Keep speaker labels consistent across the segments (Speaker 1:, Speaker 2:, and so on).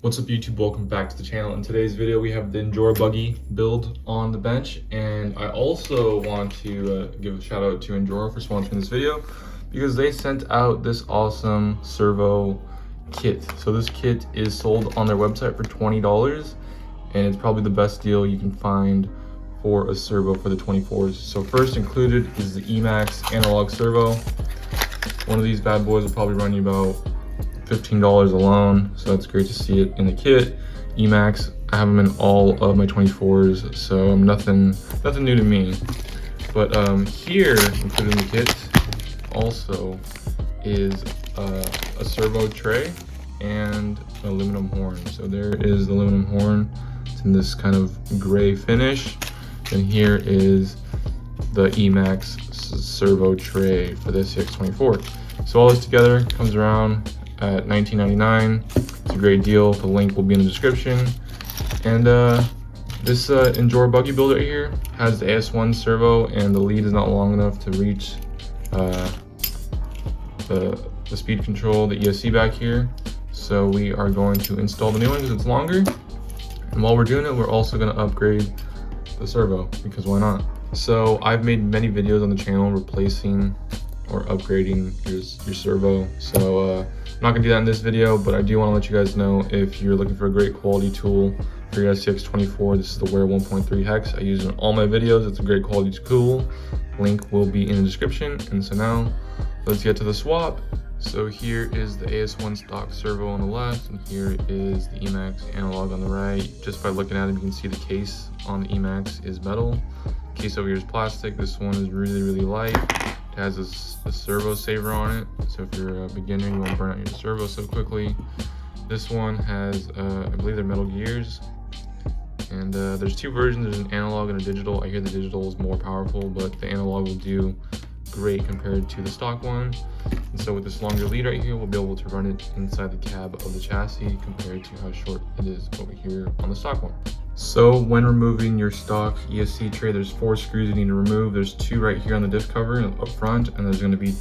Speaker 1: What's up YouTube, welcome back to the channel. In today's video we have the Injora buggy build on the bench, and I also want to give a shout out to Injora for sponsoring this video because they sent out this awesome servo kit. So this kit is sold on their website for $20 and it's probably the best deal you can find for a servo for the 24s. So first included is the EMax analog servo. One of these bad boys will probably run you about $15 alone, so that's great to see it in the kit. EMax, I have them in all of my 24s, so nothing new to me. But here included in the kit also is a servo tray and an aluminum horn. So there is the aluminum horn. It's in this kind of gray finish. And here is the EMax servo tray for the SCX24. So all this together comes around at $19.99. It's a great deal. The link will be in the description. And this Injora buggy build right here has the AS1 servo, and the lead is not long enough to reach the speed control, the ESC back here. So we are going to install the new one because it's longer. And while we're doing it, we're also going to upgrade the servo because why not? So I've made many videos on the channel replacing or upgrading your servo. So I'm not gonna do that in this video, but I do want to let you guys know if you're looking for a great quality tool for your SCX24, this is the Wera 1.3 Hex. I use it in all my videos. It's a great quality tool. Link will be in the description. And so now let's get to the swap. So here is the AS1 stock servo on the left, and here is the EMax analog on the right. Just by looking at it, you can see the case on the EMax is metal. The case over here is plastic. This one is really light. It has a servo saver on it, so if you're a beginner, you won't burn out your servo so quickly. This one has, I believe they're metal gears, and there's two versions. There's an analog and a digital. I hear the digital is more powerful, but the analog will do great compared to the stock one. And so with this longer lead right here, we'll be able to run it inside the cab of the chassis compared to how short it is over here on the stock one. So when removing your stock ESC tray, there's 4 screws you need to remove. There's 2 right here on the diff cover up front, and there's going to be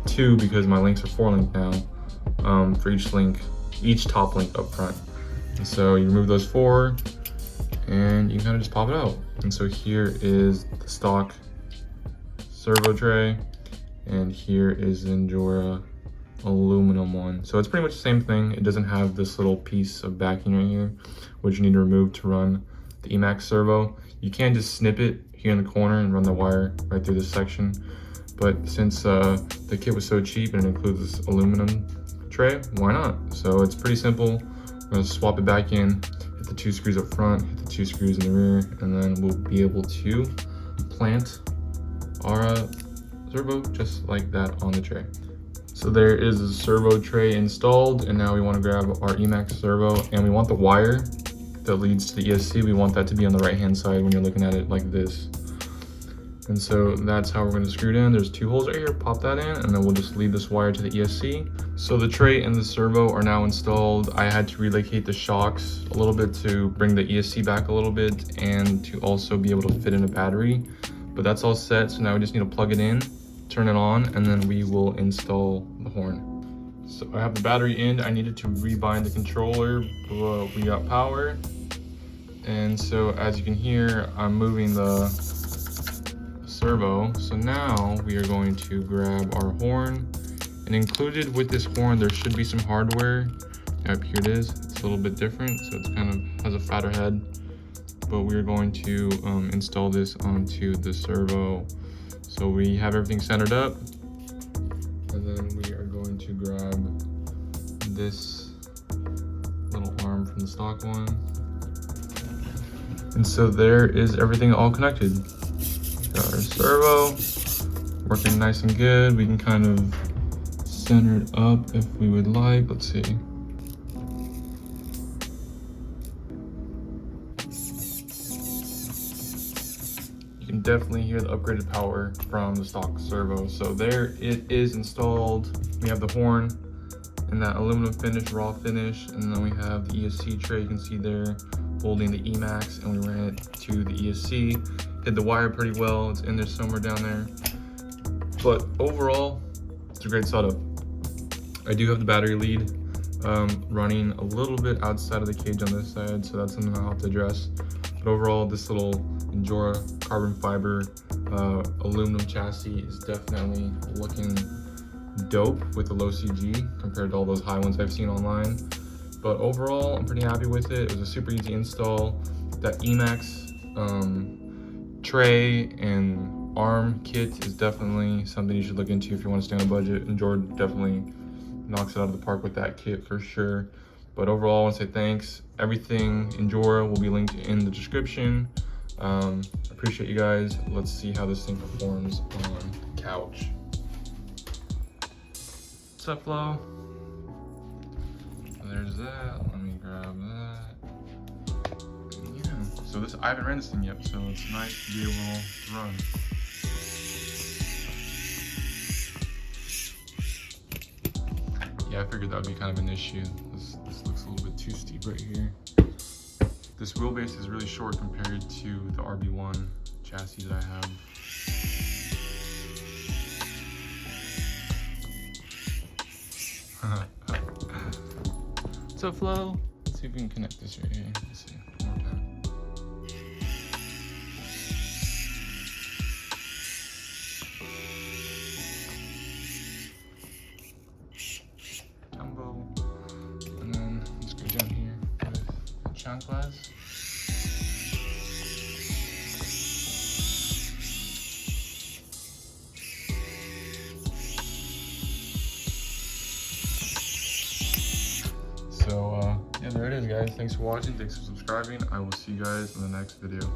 Speaker 1: 2 because my links are 4 link now for each top link up front. And so you remove those 4 and you can kind of just pop it out. And so here is the stock servo tray, and here is the Injora aluminum one. So it's pretty much the same thing. It doesn't have this little piece of backing right here, which you need to remove to run the EMax servo. You can just snip it here in the corner and run the wire right through this section. But since the kit was so cheap and it includes this aluminum tray, why not? So it's pretty simple. We're gonna swap it back in, hit the 2 screws up front, hit the 2 screws in the rear, and then we'll be able to plant our servo just like that on the tray. So there is a servo tray installed, and now we want to grab our EMax servo, and we want the wire that leads to the ESC, we want that to be on the right hand side when you're looking at it like this. And so that's how we're going to screw it in. There's 2 holes right here, pop that in, and then we'll just lead this wire to the ESC. So the tray and the servo are now installed. I had to relocate the shocks a little bit to bring the ESC back a little bit and to also be able to fit in a battery. But that's all set, so now we just need to plug it in, turn it on, and then we will install the horn. So I have the battery in. I needed to rebind the controller, but we got power. And so as you can hear, I'm moving the servo. So now we are going to grab our horn, and included with this horn there should be some hardware. Yep, here it is. It's a little bit different, so it's kind of has a fatter head, but we're going to install this onto the servo. So we have everything centered up, and then we are going to grab this little arm from the stock one. And so there is everything all connected. Got our servo working nice and good. We can kind of center it up if we would like. Let's see. Definitely hear the upgraded power from the stock servo. So there it is installed. We have the horn and that aluminum finish, raw finish, and then we have the ESC tray. You can see there holding the EMax, and we ran it to the ESC. Hid the wire pretty well. It's in there somewhere down there. But overall, it's a great setup. I do have the battery lead. running a little bit outside of the cage on this side, so that's something I'll have to address. But overall, this little Injora carbon fiber aluminum chassis is definitely looking dope with the low CG compared to all those high ones I've seen online. But overall, I'm pretty happy with it. It was a super easy install. That EMax tray and arm kit is definitely something you should look into if you want to stay on a budget. And Jordan definitely knocks it out of the park with that kit for sure. But overall, I want to say thanks. Everything Injora will be linked in the description. Appreciate you guys. Let's see how this thing performs on the couch. What's up, Flo? There's that. Let me grab that. Yeah. So this, I haven't ran this thing yet, so it's nice to be able to run. Yeah, I figured that would be kind of an issue. This looks a little bit too steep right here. This wheelbase is really short compared to the RB1 chassis that I have. What's up, Flo? Let's see if we can connect this right here. Let's see, one more time. And then let's go down here with the chanclas. So yeah, there it is, guys. Thanks for watching. Thanks for subscribing. I will see you guys in the next video.